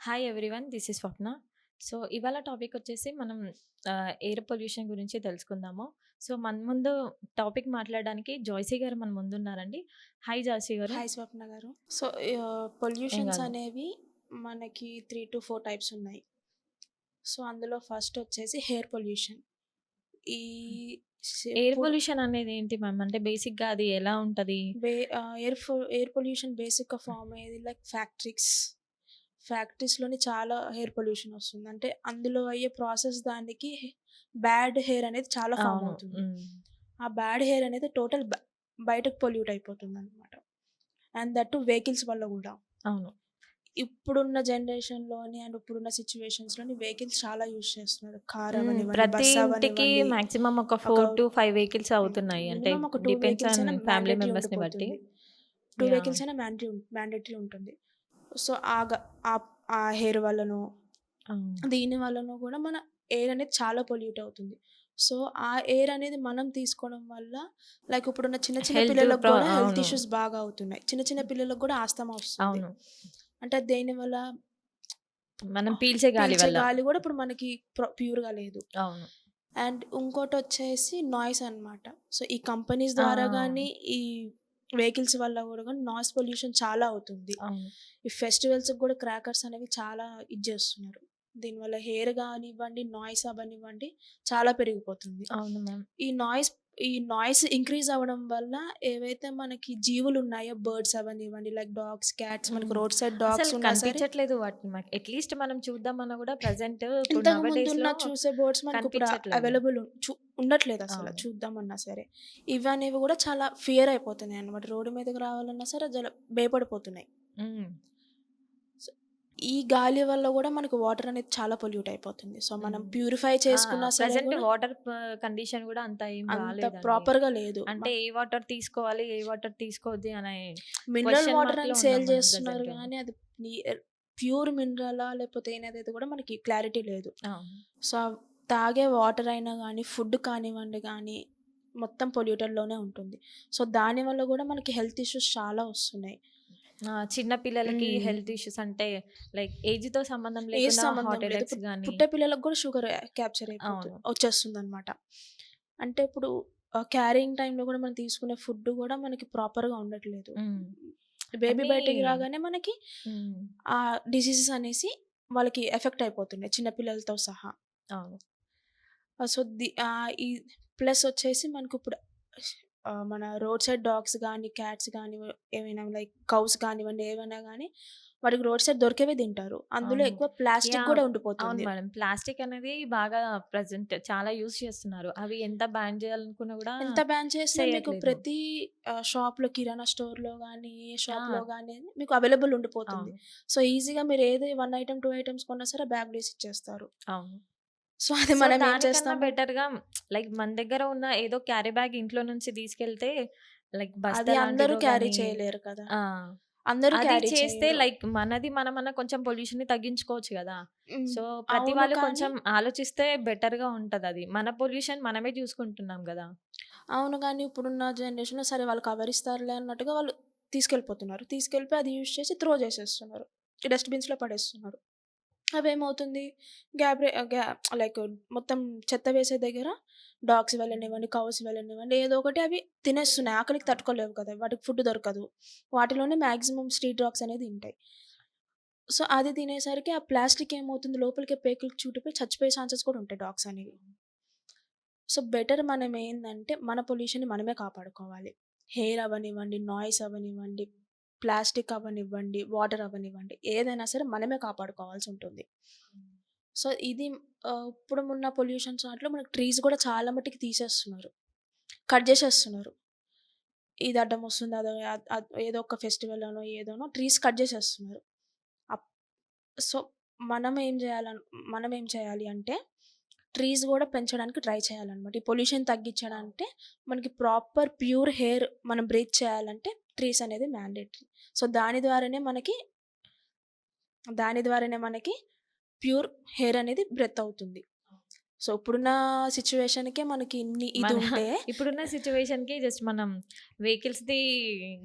Hi everyone, this is Swapna. So ఇవాళ topic వచ్చేసి మనం ఎయిర్ పొల్యూషన్ గురించి తెలుసుకుందాము. సో మన ముందు టాపిక్ మాట్లాడడానికి జాయ్సీ గారు మన ముందు ఉన్నారండి. హాయ్ జాయ్సీ గారు. హాయ్ స్వప్న గారు. సో ఏం పొల్యూషన్స్ కాదు. అనేవి మనకి 3 to 4 టైప్స్ ఉన్నాయి. సో అందులో ఫస్ట్ వచ్చేసి హెయిర్ పొల్యూషన్. ఈ ఎయిర్ ఇప్పుడు పొల్యూషన్ అనేది ఏంటి మ్యామ్? అంటే బేసిక్గా అది ఎలా ఉంటుంది? ఎయిర్ పొల్యూషన్ బేసిక్గా ఫామ్ అయ్యేది లైక్ ఫ్యాక్టరీస్లోని చాలా హెయిర్ పొల్యూషన్ వస్తుంది. అంటే అందులో అయ్యే ప్రాసెస్ దానికి బ్యాడ్ హెయిర్ అనేది చాలా ఫామ్ అవును. అవుతుంది. ఆ బ్యాడ్ హెయిర్ అనేది టోటల్ బయటకు పొల్యూట్ అయిపోతుంది అనమాట. అండ్ దట్ వెహికల్స్ వల్ల కూడా. అవును. ఇప్పుడున్న జనరేషన్‌లోని అండ్ ఇప్పుడున్న సిట్యుయేషన్స్‌లోని వెహికల్స్ చాలా యూజ్ చేస్తున్నారు. కార్ మ్మ్. అవ్వనివ్వండి, ప్రతి బస్ ఇంటికి అవ్వనివ్వండి. మాక్సిమం ఒక ఒక 4 to 5 వెహికల్స్ అవుతున్నాయి. అంటే మినిమమ్ ఒక 2 డిపెండ్స్ వెహికల్స్ ఆన్ అయినా ఫ్యామిలీ మ్యాండేటరీ మెంబర్స్ని బట్టి. ఉండిపోతుంది. 2 యా. వెహికల్స్ అయినా మ్యాండేటరీ ఉంటుంది. సో, ఆ హెయిర్ వల్లనో, దీని వల్లనో కూడా మన ఎయిర్ అనేది చాలా పొల్యూట్ అవుతుంది. సో, ఆ ఎయిర్ అనేది మనం తీసుకోవడం వల్ల లైక్ ఇప్పుడున్న చిన్న చిన్న హెల్త్ పిల్లలకు కూడా హెల్త్ అవును. ఇష్యూస్ బాగా అవుతున్నాయి. చిన్న చిన్న పిల్లలకు కూడా ఆస్తమా వస్తుంది. అవును. అంటే దేనివల్ల మనం పీల్చే గాలి పీల్చే వల్ల. గాలి కూడా ఇప్పుడు మనకి ప్యూర్‌గా లేదు. అవును. అండ్ ఇంకోటొచ్చేసి నాయిస్ అనమాట. సో, ఈ కంపెనీస్ ఆ! ద్వారా గానీ, ఈ వెహికల్స్ వల్ల గూడా గానీ నాయిస్ పొల్యూషన్ చాలా అవుతుంది. అవును. ఈ ఫెస్టివల్స్‌కి గూడా క్రాకర్స్ అనేవి చాలా ఇది జేస్తున్నారు. దీనివల్ల హెయిర్ గానివ్వండి, నాయిస్ అవ్వనివ్వండి చాలా పెరిగిపోతుంది. అవును మ్యామ్. ఈ నాయిస్ ఇంక్రీజ్ అవ్వడం వల్ల ఏవైతే మనకి జీవులున్నాయో బర్డ్స్ అవ్వనివ్వండి, లైక్ డాగ్స్, క్యాట్స్ మనకు హ్మ్. రోడ్ సైడ్ అసలు డాగ్స్ ఉన్నా సరే కనిపించట్లేదు వాటిని మాకు. అట్‌లీస్ట్ మనం చూద్దామన్నా గూడా ప్రెజెంట్ ఇప్పుడు ఇంతకు నౌ ఏ ముందున్న డేస్‌లో చూసే బర్డ్స్ మనకిప్పుడు కనిపించట్లేదు. అవైలబుల్ ఉండట్లేదసల అవును. చూద్దామన్నా సరే. ఇవనేవి గూడా చాలా ఫియర్ అయిపోతున్నాయన్నమాట. రోడ్డు మీదకి రావాలన్నా సరే భయపడిపోతున్నాయి. హ్మ్. సో, ఈ గాలి వల్ల గూడా మనకు వాటర్ అనేది చాలా పొల్యూట్ అయిపోతుంది. సో, మనం హ్మ్. ప్యూరిఫై ఆ! చేసుకున్నా సరే ప్రెజెంట్ గూడా వాటర్ కండిషన్ గూడా అంత ఏం అంత బాలేదండి. ప్రాపర్‌గా లేదు. అంటే ఏ వాటర్ తీసుకోవాలి, ఏ వాటర్ తీసుకోవద్దు అనే మినరల్ క్వెషన్ వాటర్ అని మార్క్‌లో ఉన్నాం సేల్ మనం జేస్తున్నారు ప్రెజెంట్. గానీ అది ని ప్యూర్ మినరలా లేకపోతే ఏందనేది గూడా మనకి క్లారిటీ లేదు. అవును. సో, తాగే వాటర్ అయినా గానీ, ఫుడ్ కానివ్వండి గానీ, మొత్తం పొల్యూటెడ్‌లోనే ఉంటుంది. సో, దానివల్ల గూడా మనకి హెల్త్ ఇష్యూస్ చాలా వస్తున్నాయి. చిన్న పిల్లలకి హ్మ్. హెల్త్ ఇష్యూస్ అంటే లైక్ ఏజ్‌తో సంబంధం ఏజ్ లేకుండా సంబంధం హార్ట్ లేదు. అటాక్స్ ఇప్పుడు గాని. పుట్టే పిల్లలకు గూడా షుగర్ క్యాప్చర్ అవును. వచ్చేస్తుందనమాట. అంటే ఇప్పుడు క్యారింగ్ టైమ్‌లో గూడా మనం తీసుకునే ఫుడ్ గూడా మనకి ప్రాపర్‌గా ఉండట్లేదు. హ్మ్. బేబీ అన్నీ. బయటికి రాగానే మనకి హ్మ్. డిసీజెస్ అనేసి వాళ్ళకి ఎఫెక్ట్ అయిపోతున్నాయి చిన్న పిల్లలతో సహా. అవును. సో, ఈ ప్లస్ వచ్చేసి మనకిప్పుడు మన రోడ్ సైడ్ డాగ్స్ గానీ, క్యాట్స్ గానీ, ఏమైనా లైక్ కౌస్ కానివ్వండి, ఏవైనా గానీ, వాటికి రోడ్ సైడ్ దొరికేవే తింటారు. అందులో అవును. ఎక్కువ ప్లాస్టిక్ యాహ్! గూడా అవును ఉండిపోతుంది. మేడం. ప్లాస్టిక్ అనేది బాగా ప్రెజెంట్ చాలా యూజ్ చేస్తున్నారు. అవి ఎంత బ్యాన్ చేయాలనుకున్నా గూడా ఎంత బ్యాన్ చేసినా మీకు చేయట్లేదు. ప్రతి షాప్‌లో కిరాణా స్టోర్‌లో గానీ, ఏ షాప్‌లో ఆ! గానీ మీకు అవైలబుల్ ఉండిపోతుంది. అవును. సో, ఈజీగా మీరు ఏది 1 ఐటెమ్, 2 ఐటెమ్స్ కొన్నా సరే బ్యాగ్‌లో ఏసి ఇచ్చేస్తారు. అవును. సో, అది సో, మనం ఏం దానికన్నా చేస్తాము, బెటర్‌గా లైక్ మన దగ్గర ఉన్న ఏదో క్యారీ బ్యాగ్ ఇంట్లో నుంచి తీసుకెళ్తే లైక్ అది బస్తా అందరూ లాంటిదో క్యారీ గాని. చేయలేరు కదా! ఆ! అందరూ అది క్యారీ చేస్తే చేయరు. లైక్ మనది మనమన్నా కొంచెం పొల్యూషన్‌ని తగ్గించుకోవచ్చు గదా! హ్మ్. సో, ప్రతి అవును. వాళ్ళు కానీ కొంచెం ఆలోచిస్తే బెటర్‌గా ఉంటదది. మన పొల్యూషన్ మనమే చూసుకుంటున్నాం గదా! అవును గానీ ఇప్పుడున్న జనరేషన్‌లో సరే వాళ్ళు కవర్ ఇస్తారులే అన్నట్టుగా వాళ్ళు తీసుకెళ్ళిపోతున్నారు. తీసుకెళ్ళిపోయి అది యూజ్ చేసి త్రో చేసేస్తున్నారు. డస్ట్‌బిన్స్‌లో పడేస్తున్నారు. అవేమవుతుంది గ్యాబ్రె గ్యా లైక్ మొత్తం చెత్త వేసే దగ్గర డాగ్స్ వెళ్ళనివ్వండి, కౌస్ వెళ్ళనివ్వండి, ఏదో ఒకటి అవి తినేస్తున్నాయి. ఆకలికి తట్టుకోలేవు కదా! వాటికి ఫుడ్ దొరకదు. వాటిలోనే మాక్సిమం స్ట్రీట్ డాగ్స్ అనేది తింటాయి. సో, అది తినేసరికి ఆ ప్లాస్టిక్ ఏమవుతుంది లోపలికి పేగులకు చుట్టుపోయి చచ్చిపోయే ఛాన్సెస్ కూడా ఉంటాయి డాగ్స్ అనేవి. సో, బెటర్ మనమేందంటే, మన పొల్యూషన్‌ని మనమే కాపాడుకోవాలి. హెయిర్ అవ్వనివ్వండి, నాయిస్ అవ్వనివ్వండి, ప్లాస్టిక్ అవ్వనివ్వండి, వాటర్ అవ్వనివ్వండి, ఏదైనా సరే మనమే కాపాడుకోవాల్సుంటుంది. సో, ఇది ఇప్పుడు ఉన్న పొల్యూషన్స్ వాటిలో మనకి ట్రీస్ గూడా చాలా మటికి తీసేస్తున్నారు. కట్ జేసేస్తున్నారు. ఇది అడ్డమొస్తుంది, అదో అద్ అద్ ఏదో ఒక ఫెస్టివల్ అనో, ఏదోనో ట్రీస్ కట్ జేసేస్తున్నారు. అప్ సో, మనమేం చేయాలి అంటే ట్రీస్ గూడా పెంచడానికి ట్రై చేయాలనమాట. ఈ పొల్యూషన్ తగ్గించడంటే మనకి ప్రాపర్ ప్యూర్ హెయిర్ మనం బ్రీత్ చేయాలంటే ట్రీస్ అనేది మ్యాండేటరీ. సో, దాని ద్వారానే మనకి ప్యూర్ హెయిర్ అనేది బ్రెత్ అవుతుంది. సో, ఇప్పుడున్న సిట్యుయేషన్‌కే మనకి ఇది మన ఉంటే ఇప్పుడున్న సిట్యుయేషన్‌కి జస్ట్ మనం వెహికల్స్‌ది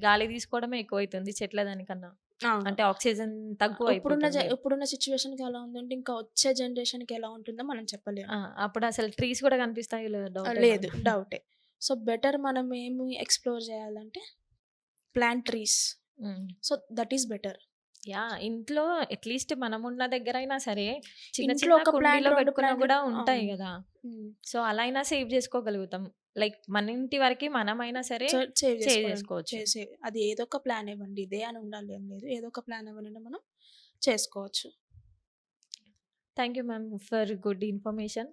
గాలి తీసుకోవడమే ఎక్కువైతుంది చెట్ల దానికన్నా. అవును. అంటే ఆక్సిజన్ తక్కువ అయిపోతుంది. ఇప్పుడున్న సిట్యుయేషన్‌కి ఎలా ఉందంటే, ఇంకా వచ్చే జనరేషన్‌కి ఎలా ఉంటుందో మనం చెప్పలేము. ఆ! అప్పుడు అసలు ట్రీస్ కూడా కనిపిస్తాయో లేదో డౌటే లేదు. మనకు. డౌటే. సో, బెటర్ మనం ఏమి ఎక్స్‌ప్లోర్ చేయాలంటే ప్లాంట్ ట్రీస్. హ్మ్. So, that is better. Yeah! ఇంట్లో అట్‌లీస్ట్ మనమున్న దగ్గరైనా సరే చిన్న ఇంట్లో చిన్న ఒక ప్లాంట్, కుండీలో 2 పెట్టుకున్నవి ప్లాంట్‌లు గూడా ఉంటాయి అవును. గదా! హ్మ్. సో, అలా అయినా సేవ్ జేసుకోగలుగుతాం. లైక్ మన ఇంటి వరకి మనమైనా సరే సో, సేవ్ సేవ్ చేసుకోవడానికి జేసుకోవచ్చు. అది ఏదో ఒక ప్లాన్ ఇవ్వండి. ఇదే అని ఉండాలి అని లేదు. ఏదో ఒక ప్లాన్ ఇవ్వనండి మనం చేసుకోవచ్చు. Thank you ma'am for good information.